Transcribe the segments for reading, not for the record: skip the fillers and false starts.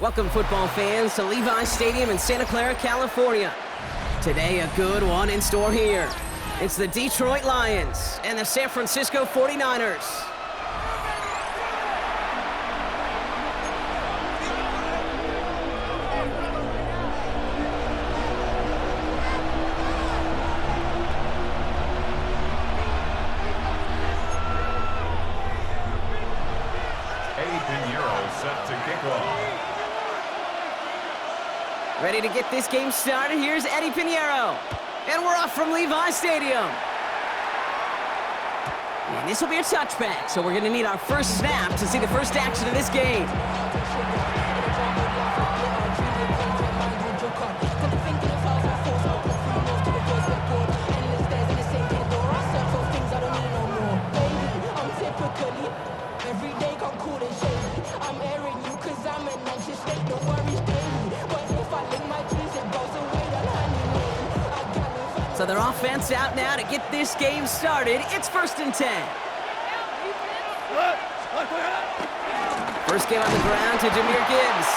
Welcome, football fans, to Levi's Stadium in Santa Clara, California. Today, a good one in store here. It's the Detroit Lions and the San Francisco 49ers. Set to kick off. Ready to get this game started? Here's Eddie Pinheiro. And we're off from Levi's Stadium. And this will be a touchback, so we're going to need our first snap to see the first action of this game. So their offense out now to get this game started. It's 1st and 10. First game on the ground to Jahmyr Gibbs.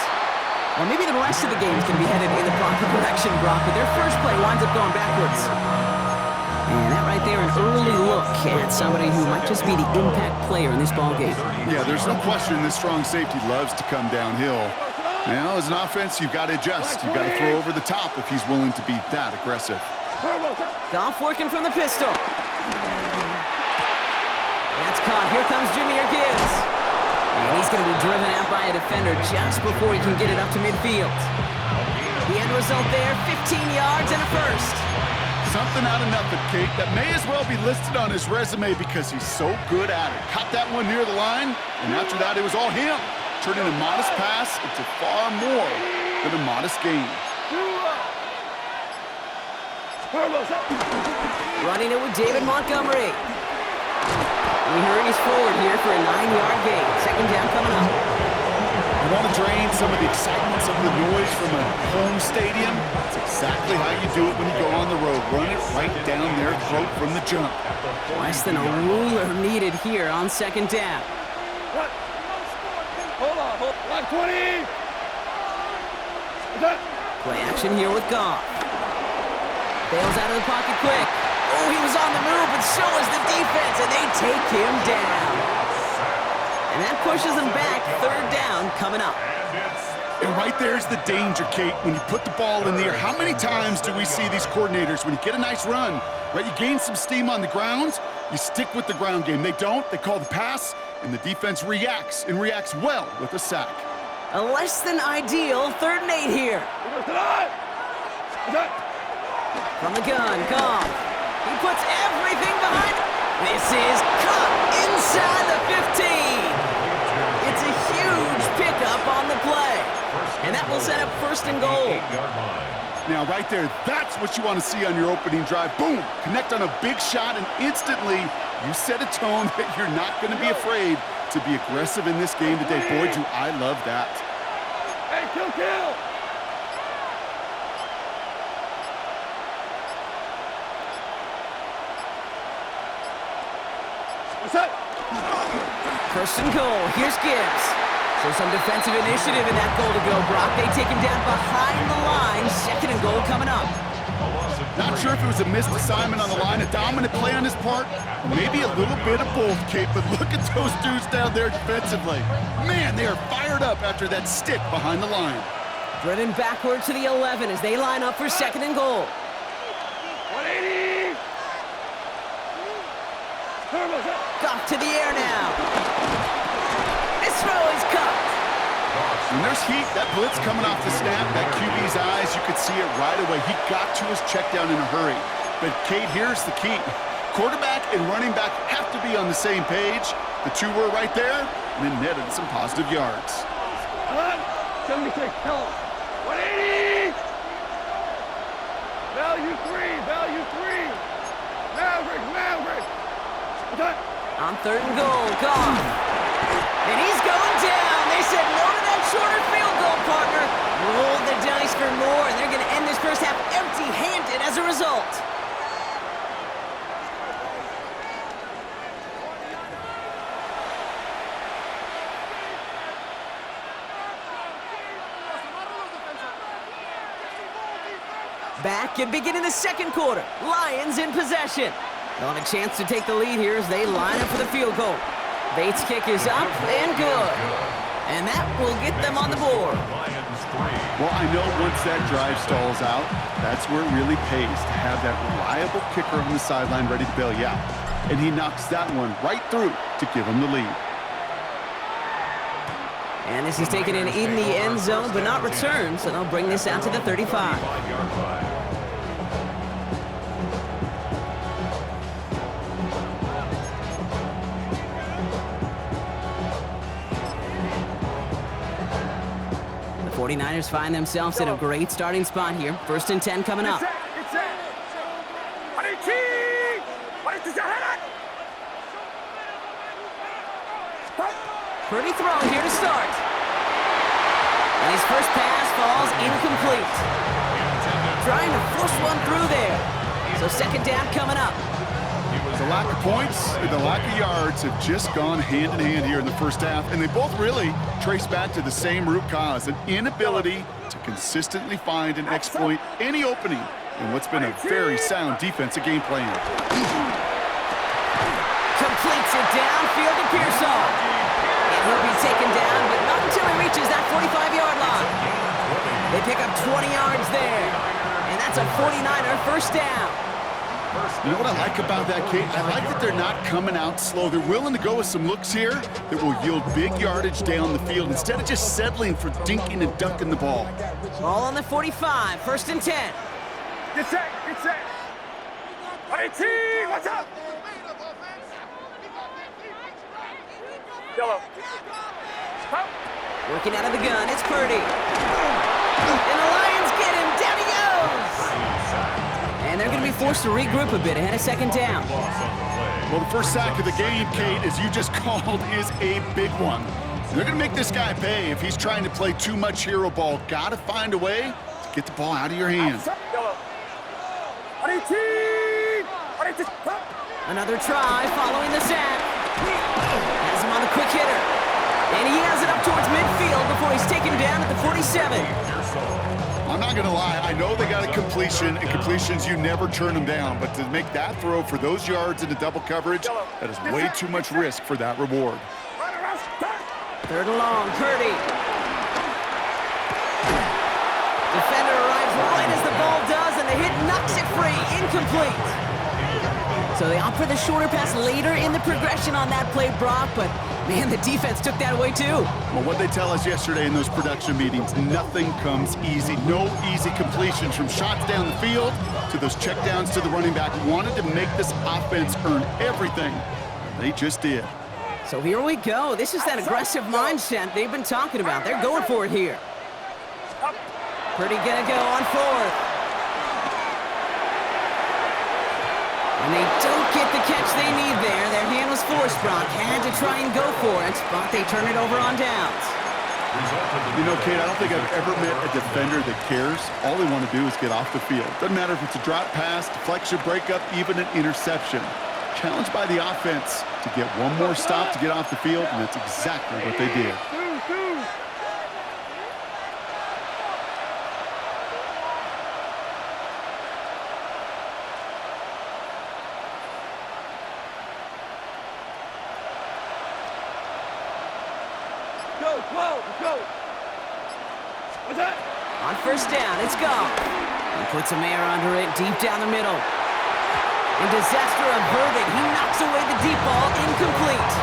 Well, maybe the rest of the game's going to be headed in the proper direction, Brock, but their first play winds up going backwards. And that right there, an early look at somebody who might just be the impact player in this ballgame. Yeah, there's no question this strong safety loves to come downhill. Now, as an offense, you've got to adjust. You've got to throw over the top if he's willing to be that aggressive. Goff working from the pistol. That's caught. Here comes Jahmyr Gibbs. And he's going to be driven out by a defender just before he can get it up to midfield. The end result there, 15 yards and a first. Something out of nothing, Kate, that may as well be listed on his resume because he's so good at it. Caught that one near the line, and after that, it was all him. Turning a modest pass into far more than a modest gain. Running it with David Montgomery. He hurries forward here for a 9-yard gain. Second down coming up. You want to drain some of the excitement, some of the noise from a home stadium? That's exactly how you do it when you go on the road. Run it right down their throat from the jump. Less than a ruler needed here on second down. Hold on. 20. Play action here with Goff. Bails out of the pocket quick. Oh, he was on the move, but so is the defense, and they take him down. And that pushes them back. Third down coming up. And right there's the danger, Kate. When you put the ball in the air, how many times do we see these coordinators, when you get a nice run, right, you gain some steam on the ground, you stick with the ground game. They don't, they call the pass, and the defense reacts, and reacts well with a sack. A less than ideal 3rd and 8 here. From the gun, Goff. He puts everything behind. This is caught inside the 15. It's a huge pickup on the play. And that will set up 1st and goal. Now, right there, that's what you want to see on your opening drive. Boom! Connect on a big shot, and instantly you set a tone that you're not going to be afraid to be aggressive in this game today. Boy, do I love that. Hey, kill! What's up? 1st and goal. Here's Gibbs. So some defensive initiative in that goal to go, Brock. They take him down behind the line. 2nd and goal coming up. Not sure if it was a missed assignment on the line, a dominant play on his part, maybe a little bit of both, Kate, but look at those dudes down there defensively. Man, they are fired up after that stick behind the line. Driven backward to the 11 as they line up for 2nd and goal. 180. Goff to the air now. This throw is caught. When there's heat, that blitz coming off the snap, that QB's eyes, you could see it right away. He got to his check down in a hurry. But, Kate, here's the key. Quarterback and running back have to be on the same page. The two were right there, and it netted some positive yards. 76, tell him. 180! Value 3! Maverick! Okay. On 3rd and goal, Goff. And he's going down. They said no to that shorter field goal, partner. Roll the dice for more, and they're going to end this first half empty-handed as a result. Back and beginning the second quarter. Lions in possession. They'll have a chance to take the lead here as they line up for the field goal. Bates' kick is up and good. And that will get them on the board. Well, I know once that drive stalls out, that's where it really pays to have that reliable kicker on the sideline ready to bail you out. And he knocks that one right through to give him the lead. And this is taken in the end zone, but not returned, so they'll bring this out to the 35. The 49ers find themselves in a great starting spot here. 1st and 10 coming up. Pretty throw here to start. And his first pass falls incomplete. Trying to force one through there. So 2nd down coming up. The lack of points and the lack of yards have just gone hand in hand here in the first half, and they both really trace back to the same root cause, an inability to consistently find and exploit any opening in what's been a very sound defensive game plan. Completes it downfield to Pearsall. And he'll be taken down, but not until he reaches that 45-yard line. They pick up 20 yards there, and that's a 49er first down. You know what I like about that, Kate? I like that they're not coming out slow. They're willing to go with some looks here that will yield big yardage down the field instead of just settling for dinking and ducking the ball. Ball on the 45, 1st and 10. Get set, get set. 18, what's up? Yellow. Stop. Working out of the gun, it's Purdy. And the Lions get him, down he goes! And they're going to be forced to regroup a bit ahead of 2nd down. Well, the first sack of the game, Kate, as you just called, is a big one. They're going to make this guy pay if he's trying to play too much hero ball. Got to find a way to get the ball out of your hands. Another try following the sack. Has him on the quick hitter. And he has it up towards midfield before he's taken down at the 47. I'm not going to lie. I know they got a completion, and completions, you never turn them down. But to make that throw for those yards into double coverage, that is way too much risk for that reward. 3rd and long, Purdy. Defender arrives right as the ball does, and the hit knocks it free. Incomplete. So they opt for the shorter pass later in the progression on that play, Brock, but man, the defense took that away too. Well, what they tell us yesterday in those production meetings, nothing comes easy. No easy completions from shots down the field to those checkdowns to the running back. Wanted to make this offense earn everything. They just did. So here we go. This is that aggressive mindset they've been talking about. They're going for it here. Purdy gonna go on 4th. And they don't get the catch they need there. Their hand was forced, Brock. Had to try and go for it, but they turn it over on downs. You know, Kate, I don't think I've ever met a defender that cares. All they want to do is get off the field. Doesn't matter if it's a drop pass, deflection, breakup, even an interception. Challenged by the offense to get one more stop to get off the field, and that's exactly what they did. Go. What's that? On 1st down, it's gone. He puts a man under it deep down the middle. And disaster averted. He knocks away the deep ball, incomplete.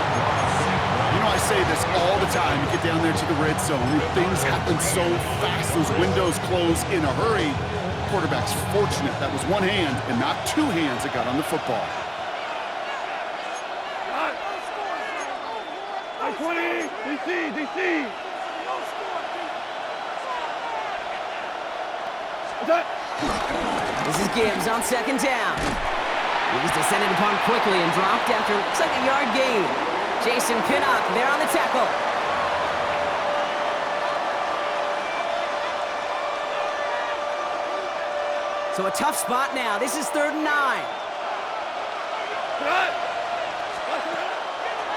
You know, I say this all the time. You get down there to the red zone, and things happen so fast. Those windows close in a hurry. The quarterback's fortunate. That was one hand and not two hands that got on the football. 20, DC. This is Gibbs on 2nd down. He was descended upon quickly and dropped after looks like a yard gain. Jason Pinnock there on the tackle. So a tough spot now. This is 3rd and 9.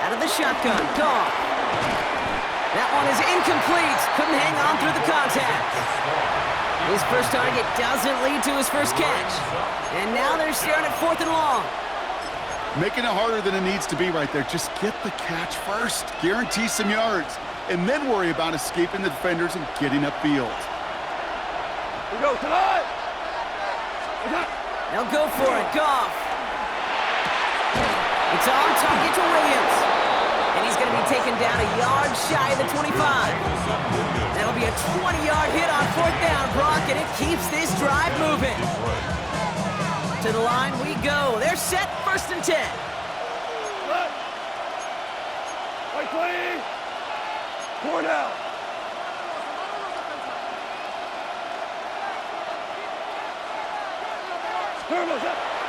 Out of the shotgun, Goff. That one is incomplete. Couldn't hang on through the contact. His first target doesn't lead to his first catch. And now they're staring at 4th and long. Making it harder than it needs to be right there. Just get the catch first. Guarantee some yards. And then worry about escaping the defenders and getting upfield. We go tonight. They'll go for it. Goff. It's on target to Williams. And he's going to be taken down a yard shy of the 25. That'll be a 20-yard hit on 4th down, Brock, and it keeps this drive moving. To the line we go. They're set, 1st and 10. Right, play. 4 down.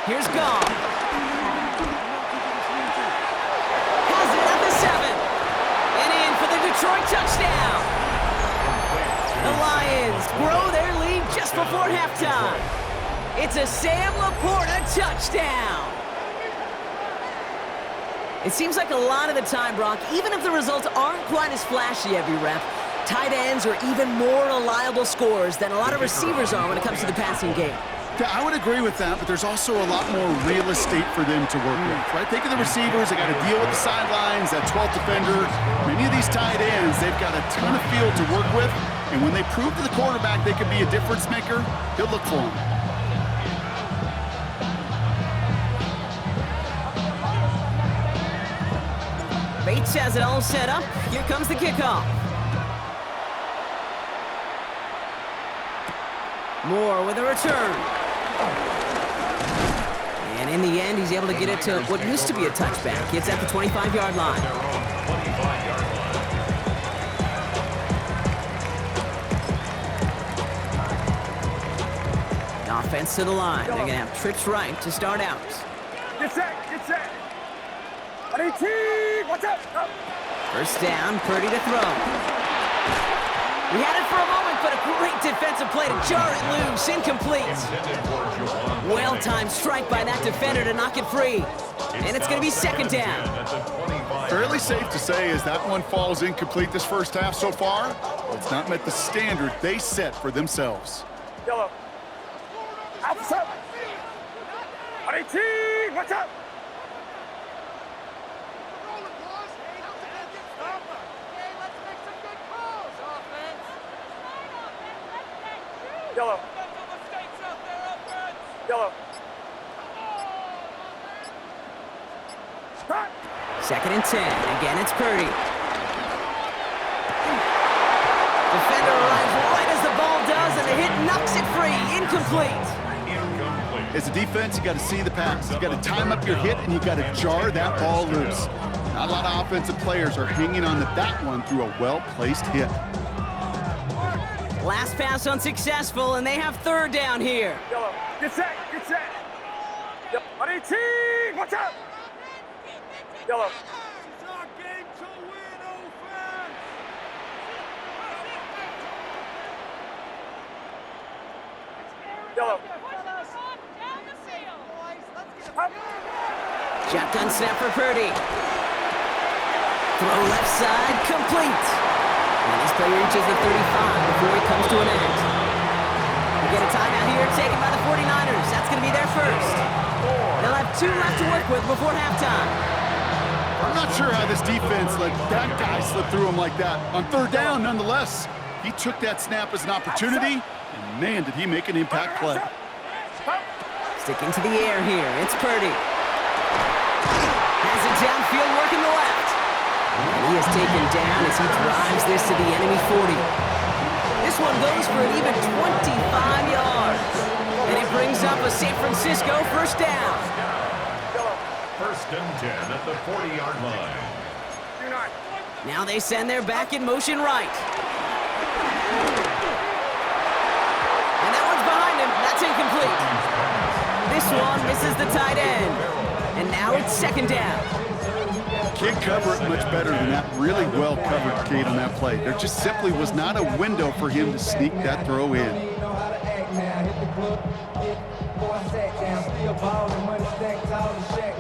Here's Goff. Has it at the 7. And in for the Detroit touchdown. The Lions grow their lead just before halftime. It's a Sam Laporta touchdown. It seems like a lot of the time, Brock, even if the results aren't quite as flashy every rep, tight ends are even more reliable scorers than a lot of receivers are when it comes to the passing game. Yeah, I would agree with that, but there's also a lot more real estate for them to work with, right? Think of the receivers. They got to deal with the sidelines, that 12th defender. Many of these tight ends, they've got a ton of field to work with, and when they prove to the quarterback they could be a difference maker, he'll look for them. Bates has it all set up. Here comes the kickoff. Moore with a return. And in the end, he's able to get it to what used to be a touchback. It's at the 25-yard line. Offense to the line. They're going to have trips right to start out. Get set, get set. 18, watch out. Oh. First down, Purdy to throw. We had it for a moment, but a great defensive play to jar it loose. Incomplete. Well-timed strike by that defender to knock it free. And it's going to be 2nd down. Fairly safe to say as that one falls incomplete this first half so far, it's not met the standard they set for themselves. Yellow. Outside. 18, watch out. Yellow. Yellow. 2nd and 10. Again, it's Purdy. Defender arrives right as the ball does, and the hit knocks it free. Incomplete. As a defense, you got to see the pass. You got to time up your hit, and you got to jar that ball loose. Not a lot of offensive players are hanging on to that one through a well-placed hit. Last pass unsuccessful, and they have 3rd down here. Yellow. Get set, get set. Yep. 18, watch out. Yellow. It's our game to win, offense. Yellow. Shotgun snap for Purdy. Throw left side, complete. And this play reaches the 35 before it comes to an end. We get a timeout here taken by the 49ers. That's going to be their first. They'll have 2 left to work with before halftime. I'm not sure how this defense let that guy slip through him like that. On 3rd down, nonetheless, he took that snap as an opportunity, and man, did he make an impact play. Sticking to the air here, it's Purdy. Has it downfield, working the left. And he is taken down as he drives this to the enemy 40. This one goes for an even 25 yards. And it brings up a San Francisco 1st down. 1st and 10 at the 40-yard line. Now they send their back in motion right. And that one's behind him. That's incomplete. This one misses the tight end. And now it's 2nd down. Can't cover it much better than that. Really well covered, Kate, on that play. There just simply was not a window for him to sneak that throw in.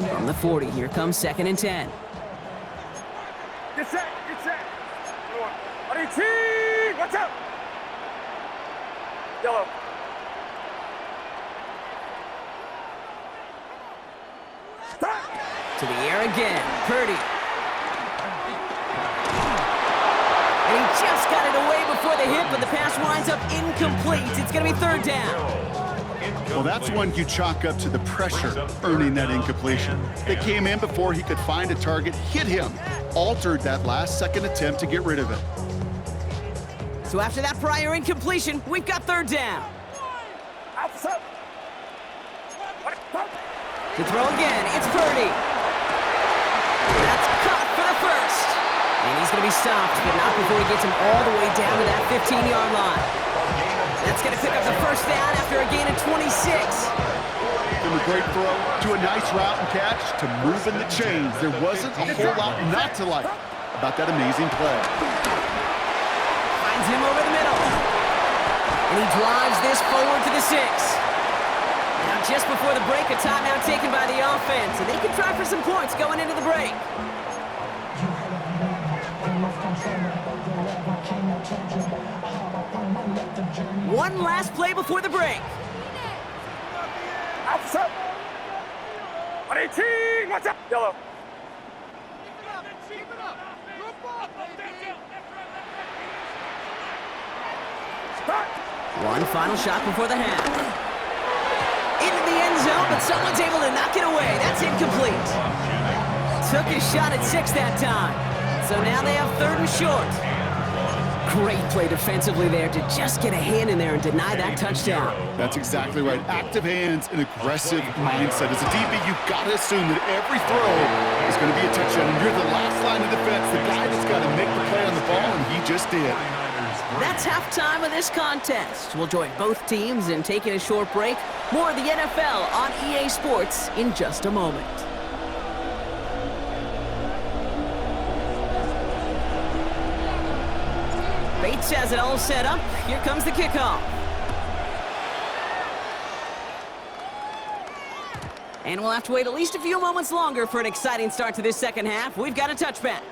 From the 40, here comes 2nd and 10. Get set, get set. 18, watch out. Yellow. To the air again. Purdy. And he just got it away before the hit, but the pass winds up incomplete. It's going to be third down. Well, that's one you chalk up to the pressure earning that incompletion. They came in before he could find a target, hit him, altered that last-second attempt to get rid of it. So after that prior incompletion, we've got third down. To throw again, it's Purdy. That's caught for the first. And he's going to be stopped, but not before he gets him all the way down to that 15-yard line. That's going to pick up the first down after a gain of 26. From a great throw to a nice route and catch to moving the chains. There wasn't a whole lot not to like about that amazing play. Finds him over the middle. And he drives this forward to the 6. Now just before the break, a timeout taken by the offense. And they can try for some points going into the break. One last play before the break. Outside. 118. Watch out. Yellow. One final shot before the half. Into the end zone, but someone's able to knock it away. That's incomplete. Took his shot at 6 that time. So now they have third and short. Great play defensively there to just get a hand in there and deny that touchdown. That's exactly right. Active hands and aggressive mindset. As a DB, you've got to assume that every throw is going to be a touchdown. And you're the last line of defense, the guy that's got to make the play on the ball, and he just did. That's halftime of this contest. We'll join both teams in taking a short break. More of the NFL on EA Sports in just a moment. Bates has it all set up. Here comes the kickoff. And we'll have to wait at least a few moments longer for an exciting start to this second half. We've got a touchback.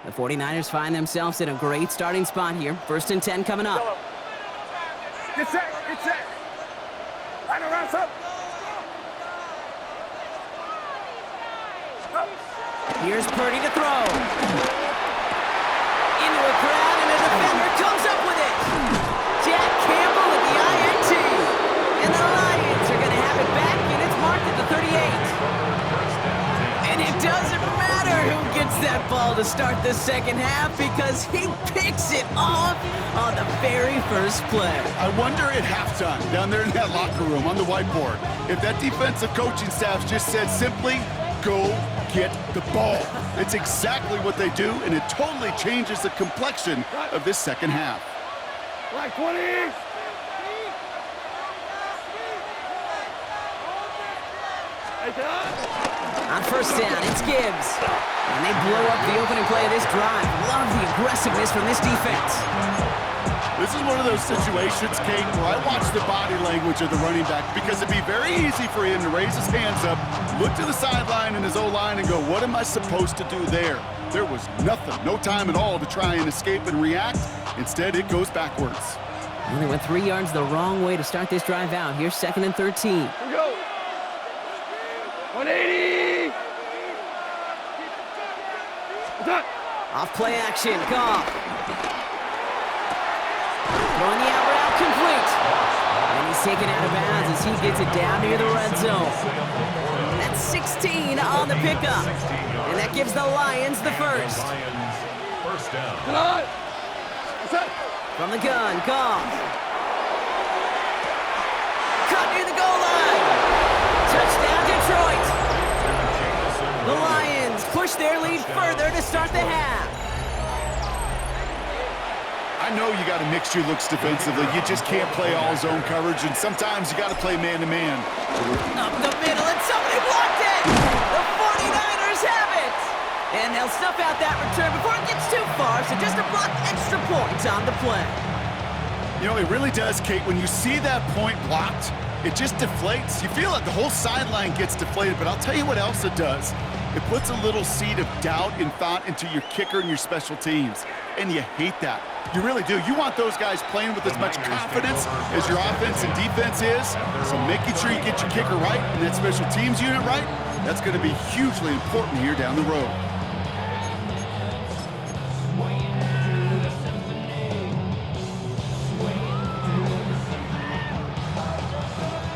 The 49ers find themselves in a great starting spot here. 1st and 10 coming up. Yellow. Get set. Get set. Line around, up. Here's Purdy to throw. Into a crowd, and a defender comes up with it. Jack Campbell with the INT. And the Lions are going to have it back, and it's marked at the 38. And it doesn't matter who gets that ball to start the second half because he picks it off on the very first play. I wonder at halftime, down there in that locker room on the whiteboard, if that defensive coaching staff just said simply, go get the ball. It's exactly what they do, and it totally changes the complexion of this second half. Like 20. On first down, it's Gibbs. And they blow up the opening play of this drive. Love the aggressiveness from this defense. This is one of those situations, Kate, where I watch the body language of the running back because it'd be very easy for him to raise his hands up, look to the sideline in his O-line and go, what am I supposed to do there? There was nothing, no time at all to try and escape and react. Instead, it goes backwards. Well, they went 3 yards the wrong way to start this drive out. Here's 2nd and 13. Here we go. 180. Off play action, Goff. Throwing the out route complete. And he's taken out of bounds as he gets it down near the red zone. That's 16 on the pickup. And that gives the Lions the first. First down. From the gun, Goff. Cut near the goal line. Touchdown, Detroit. The Lions push their lead further to start the half. I know you got to mix your looks defensively. You just can't play all zone coverage, and sometimes you got to play man-to-man. Up the middle, and somebody blocked it! The 49ers have it! And they'll snuff out that return before it gets too far, so just a block extra points on the play. You know, it really does, Kate. When you see that point blocked, it just deflates. You feel like the whole sideline gets deflated, but I'll tell you what else it does. It puts a little seed of doubt and thought into your kicker and your special teams, and you hate that. You really do. You want those guys playing with as much confidence as your offense and defense is, so making sure you get your kicker right and that special teams unit right, that's going to be hugely important here down the road.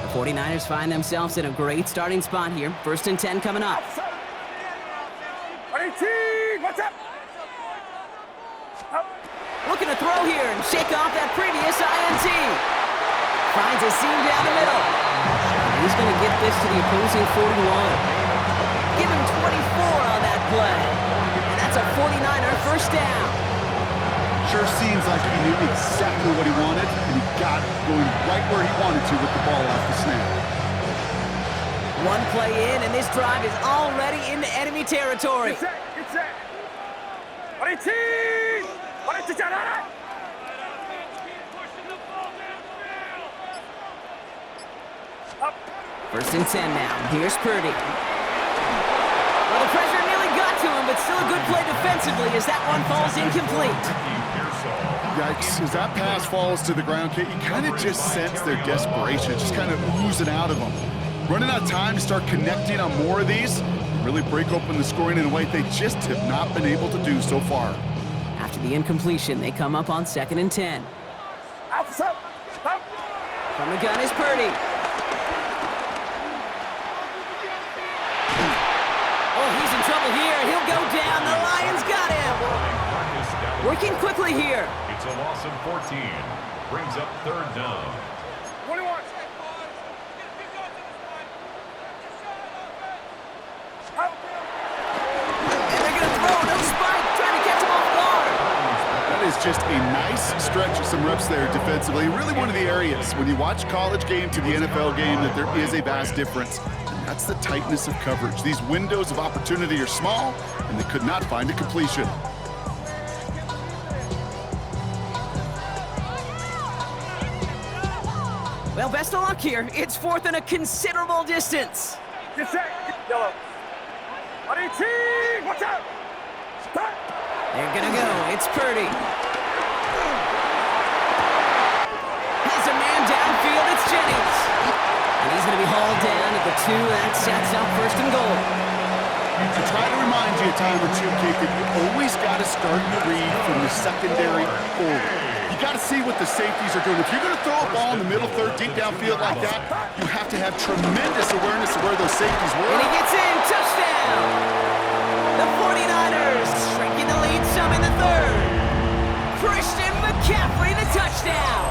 The 49ers find themselves in a great starting spot here. 1st and 10 coming up. 18, what's up? Looking to throw here and shake off that previous INT. Finds a seam down the middle. He's going to get this to the opposing 41. Give him 24 on that play. And that's a 49er first down. Sure seems like he knew exactly what he wanted, and he got it going right where he wanted to with the ball off the snap. One play in, and this drive is already into enemy territory. Get set. 18, 18, up. 1st and 10 now. Here's Purdy. Well, the pressure nearly got to him, but still a good play defensively as that one falls incomplete. Yikes, as that pass falls to the ground, Kate, you kind of just sense their desperation, just kind of oozing out of them. Running out of time to start connecting on more of these, really break open the scoring in a way they just have not been able to do so far. After the incompletion, they come up on 2nd and 10. Up. From the gun is Purdy. Oh, he's in trouble here. He'll go down. The Lions got him. Working quickly here. It's a loss of 14. Brings up 3rd down. 21. Up. And they're going to throw. No spike. Trying to catch him off guard. That is just a nice stretch of some reps there defensively. Really one of the areas, when you watch college game to the NFL game, that there is a vast difference. And that's the tightness of coverage. These windows of opportunity are small, and they could not find a completion. Well, best of luck here. It's 4th and a considerable distance. Get set. Yellow. 18, watch out. Start. They're going to go. It's Purdy. Has a man downfield. It's Jennings. And he's going to be hauled down at the 2. That sets up 1st and goal. I try to remind you a time or two, Kate, that you always got to start your read from the secondary forward. You got to see what the safeties are doing. If you're going to throw a ball in the middle third, deep downfield like that, you have to have tremendous awareness of where those safeties were. And he gets in. Touchdown. The 49ers shrinking the lead some in the 3rd. Christian McCaffrey, the touchdown.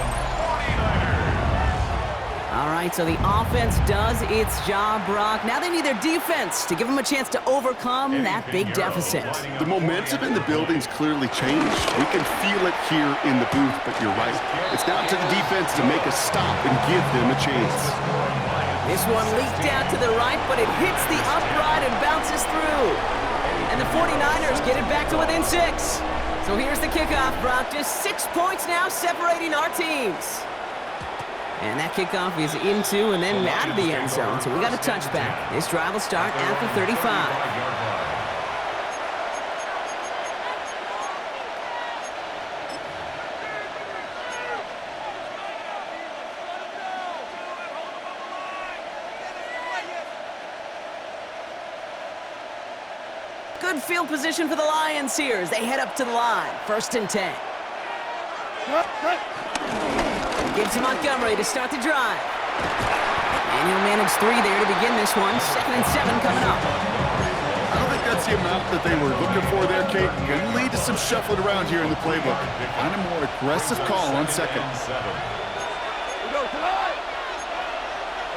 All right, so the offense does its job, Brock. Now they need their defense to give them a chance to overcome that big deficit. The momentum in the building's clearly changed. We can feel it here in the booth, but you're right. It's down to the defense to make a stop and give them a chance. This one leaked out to the right, but it hits the upright and bounces through. And the 49ers get it back to within 6. So here's the kickoff, Brock. Just 6 points now separating our teams. And that kickoff is into and then out of the end zone. So we got a touchback. This drive will start at the 35. Good field position for the Lions here as they head up to the line. 1st and 10. Gives to Montgomery to start the drive. And he'll manage 3 there to begin this one. 2nd and 7 coming up. I don't think that's the amount that they were looking for there, Kate. Going to lead to some shuffling around here in the playbook. Find a more aggressive call on 2nd. We go tonight.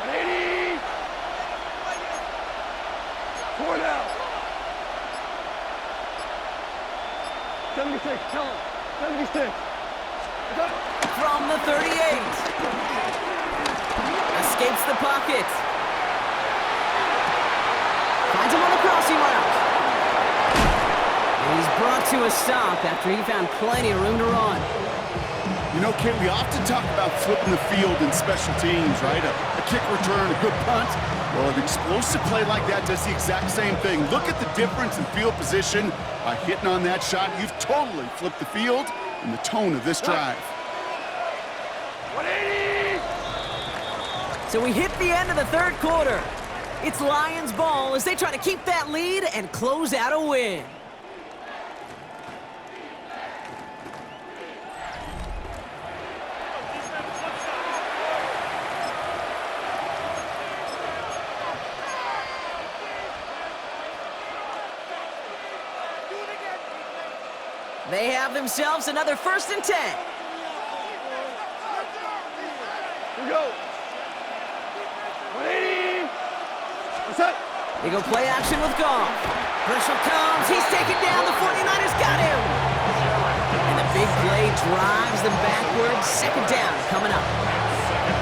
180. 4 down. 76, tell him. 76. From the 38. Escapes the pocket. Finds him on the crossing route. He's brought to a stop after he found plenty of room to run. You know, Kate, we often talk about flipping the field in special teams, right? A kick return, a good punt. Well, an explosive play like that does the exact same thing. Look at the difference in field position. By hitting on that shot, you've totally flipped the field and the tone of this drive. 180! So we hit the end of the third quarter. It's Lions ball as they try to keep that lead and close out a win. They have themselves another 1st and 10. Here we go. 180! What's up? They go play action with Goff. Pressure comes. He's taken down. The 49ers got him. And the big play drives them backwards. 2nd down coming up.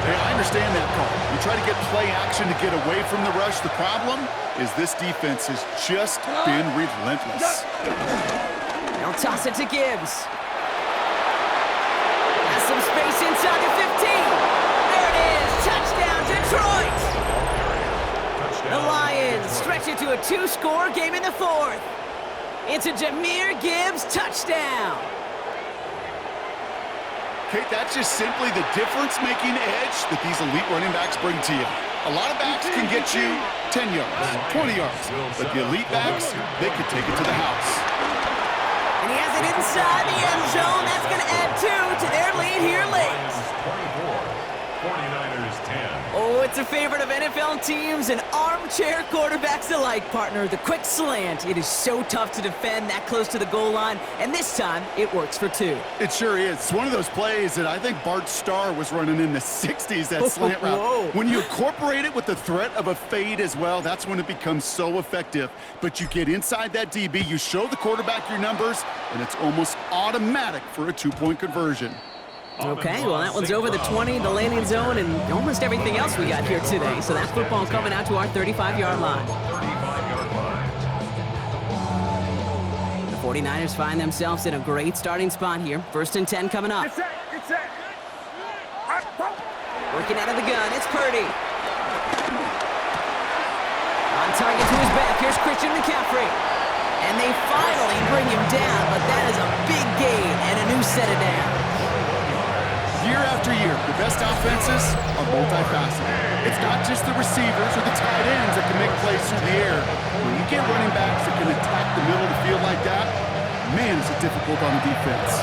Hey, I understand that call. You try to get play action to get away from the rush. The problem is this defense has just been relentless. They'll toss it to Gibbs. Has some space inside the 15. There it is. Touchdown, Detroit. The Lions stretch it to a 2-score game in the 4th. It's a Jahmyr Gibbs touchdown. Kate, that's just simply the difference-making edge that these elite running backs bring to you. A lot of backs can get you 10 yards, 20 yards, but the elite backs, they could take it to the house. And he has it inside the end zone. That's going to add 2 to their lead here late. 49ers 10. Oh, it's a favorite of NFL teams and armchair quarterbacks alike, partner. The quick slant. It is so tough to defend that close to the goal line, and this time it works for 2. It sure is. It's one of those plays that I think Bart Starr was running in the 60s, that slant route. Whoa. When you incorporate it with the threat of a fade as well, that's when it becomes so effective. But you get inside that DB, you show the quarterback your numbers, and it's almost automatic for a 2-point conversion. Okay, well, that one's over the 20, the landing zone, and almost everything else we got here today. So that football coming out to our 35-yard line. 35-yard line. The 49ers find themselves in a great starting spot here. 1st and 10 coming up. Get set! Get set! Working out of the gun, it's Purdy. On target to his back, here's Christian McCaffrey. And they finally bring him down, but that is a big gain and a new set of downs. Year after year, the best offenses are multifaceted. It's not just the receivers or the tight ends that can make plays through the air. When you get running backs that can attack the middle of the field like that, man, is it difficult on the defense.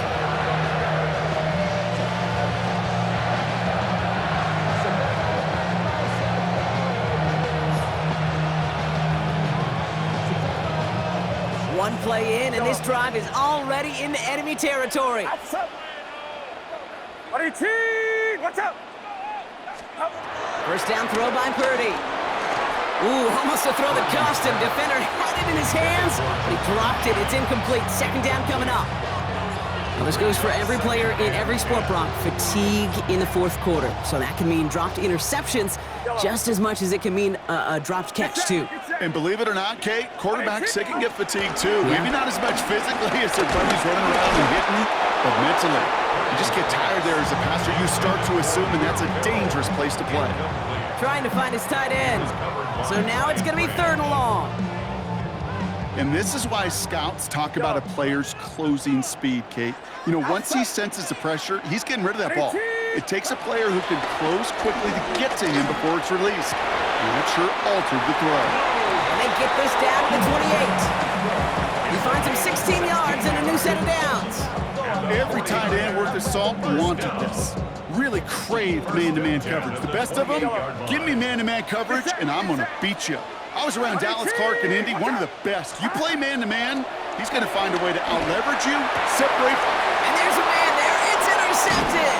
One play in, and this drive is already into enemy territory. Outside. 118! What's up? 1st down throw by Purdy. Ooh, almost a throw that cost him. Defender had it in his hands, but he dropped it. It's incomplete. 2nd down coming up. Now this goes for every player in every sport, Brock. Fatigue in the 4th quarter. So that can mean dropped interceptions just as much as it can mean a dropped catch, too. And believe it or not, Kate, quarterbacks, they can get fatigued too. Maybe not as much physically as their buddies running around and hitting, but mentally. You just get tired there as a passer. You start to assume, and that's a dangerous place to play. Trying to find his tight end. So now it's going to be 3rd and long. And this is why scouts talk about a player's closing speed, Kate. You know, once he senses the pressure, he's getting rid of that ball. It takes a player who can close quickly to get to him before it's released. And that sure altered the throw. And they get this down to the 28. He finds him 16 yards and a new set of downs. Every tight end worth his salt wanted this. Really craved man-to-man coverage. The best of them, give me man-to-man coverage, and I'm going to beat you. I was around Dallas Clark and Indy, one of the best. You play man-to-man, he's going to find a way to out-leverage you, separate. And there's a man there. It's intercepted.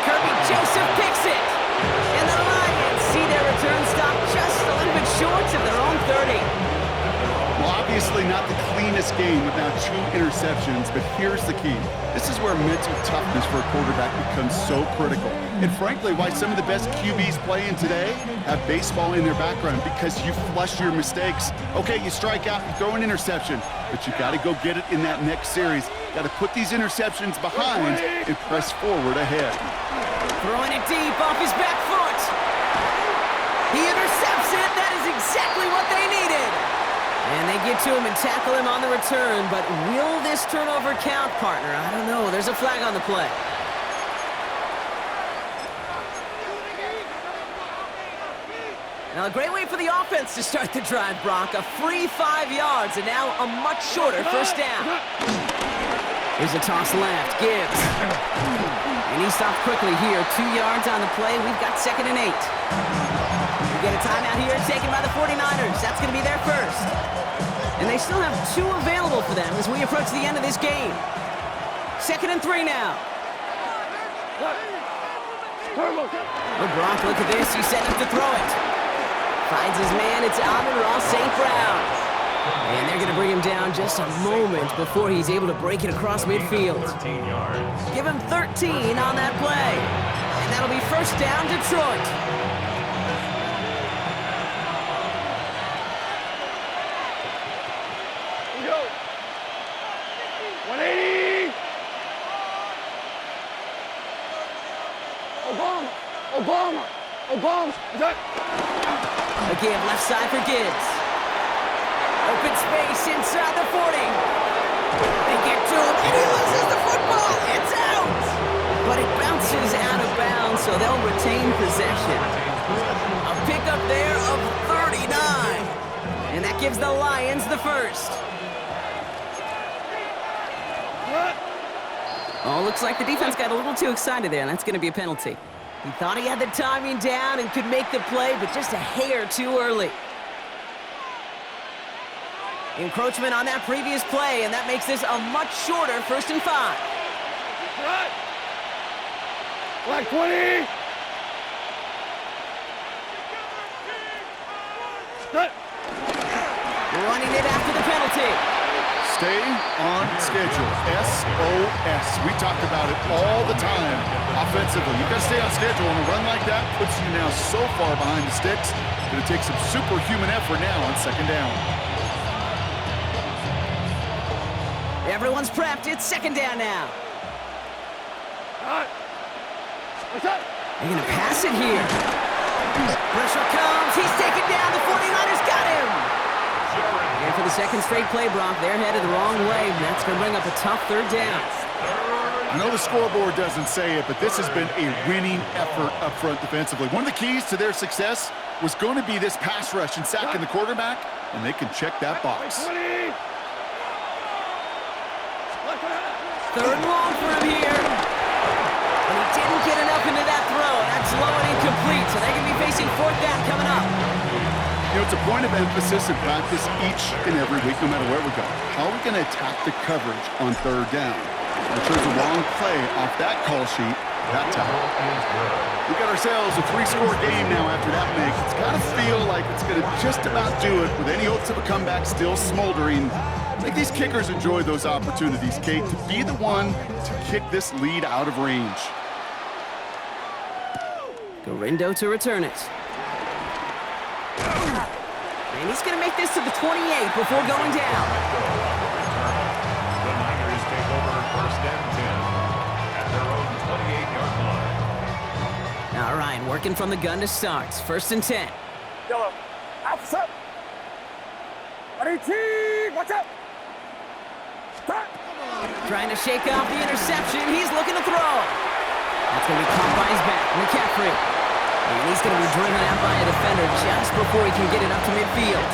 Kirby Joseph picks it. And the Lions see their return stop just a little bit short of their own 30. Well, obviously, Obviously not the cleanest game with now 2 interceptions, but here's the key. This is where mental toughness for a quarterback becomes so critical. And frankly, why some of the best QBs playing today have baseball in their background, because you flush your mistakes. Okay, you strike out, you throw an interception, but you got to go get it in that next series. Got to put these interceptions behind and press forward ahead. Throwing it deep off his back foot. He intercepts it. That is exactly what they needed. And they get to him and tackle him on the return, but will this turnover count, partner? I don't know. There's a flag on the play. Now, a great way for the offense to start the drive, Brock. A free 5 yards, and now a much shorter first down. Here's a toss left. Gibbs. And he stopped quickly here. 2 yards on the play. We've got 2nd and 8. We get a timeout here taken by the 49ers. That's going to be their first. And they still have 2 available for them as we approach the end of this game. 2nd and 3 now. Oh, Brock, look at this. He's set up to throw it. Finds his man. It's Amon-Ra St. Brown. And they're going to bring him down just a moment before he's able to break it across midfield. 13 yards. Give him 13 on that play. And that'll be first down, Detroit. Here we go. 180. Obama. Is that? Again, left side for Gibbs. Open space inside the 40. They get to him, and he loses the football. It's out. But it bounces out of bounds, so they'll retain possession. A pickup there of 39. And that gives the Lions the first. Oh, looks like the defense got a little too excited there, and that's going to be a penalty. He thought he had the timing down and could make the play, but just a hair too early. Encroachment on that previous play, and that makes this a much shorter 1st and 5. Right. Black 20. Set. Running it after the penalty. Stay on schedule. SOS. We talk about it all the time offensively. You've got to stay on schedule, and a run like that puts you now so far behind the sticks. Going to take some superhuman effort now on 2nd down. Everyone's prepped. It's 2nd down now. All right. What's up? They're going to pass it here. Pressure comes. He's taken down. The 49ers got him. And for the 2nd straight play, Brock, they're headed the wrong way. And that's going to bring up a tough 3rd down. I know the scoreboard doesn't say it, but this has been a winning effort up front defensively. One of the keys to their success was going to be this pass rush and sacking the quarterback, and they can check that box. 20. 3rd and long for him here. And he didn't get enough into that throw. That's low and incomplete, so they're going to be facing 4th down coming up. You know, it's a point of emphasis in practice each and every week, no matter where we go. How are we going to attack the coverage on 3rd down? In terms of long play off that call sheet, that time. We got ourselves a 3-score game now after that make. It's got to feel like it's going to just about do it with any hopes of a comeback still smoldering. I think these kickers enjoy those opportunities, Kate, to be the one to kick this lead out of range. Gorindo to return it. And he's going to make this to the 28 before going down. The Niners take over 1st and 10 at their own 28-yard line. All right, working from the gun to start. 1st and 10. Yellow. Outside. 118. Watch out. Stop. Trying to shake off the interception. He's looking to throw. That's going to be caught by his back. McCaffrey. And he's going to be driven out by a defender just before he can get it up to midfield.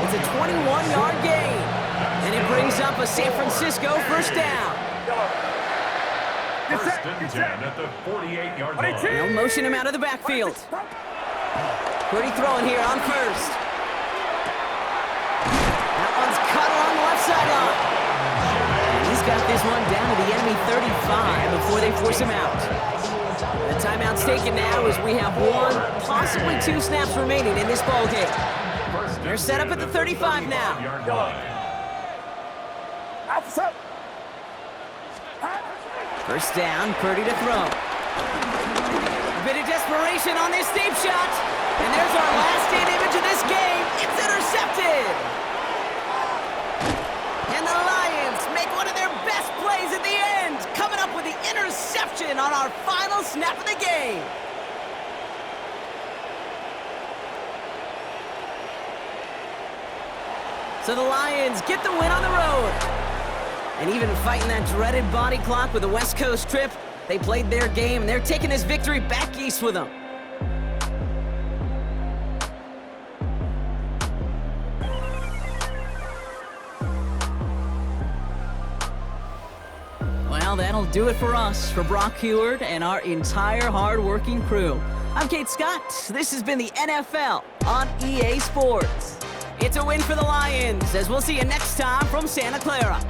It's a 21-yard gain. And it brings up a San Francisco 1st down. First and 10 at the 48-yard line. They'll motion him out of the backfield. Pretty throwing here on 1st. That one's cut along the left sideline. He's got this one down to the enemy 35 before they force him out. The timeout's taken now as we have 1, possibly 2 snaps remaining in this ball game. 1st They're set up at the 35 now. Outside. First down, Purdy to throw. A bit of desperation on this deep shot. And there's our last state image of this game. It's intercepted. And the Lions make one of their best plays at the end, coming up with the interception on our final snap of the game. So the Lions get the win on the road. And even fighting that dreaded body clock with a West Coast trip, they played their game, and they're taking this victory back east with them. Well, that'll do it for us, for Brock Heward and our entire hard-working crew. I'm Kate Scott. This has been the NFL on EA Sports. It's a win for the Lions, as we'll see you next time from Santa Clara.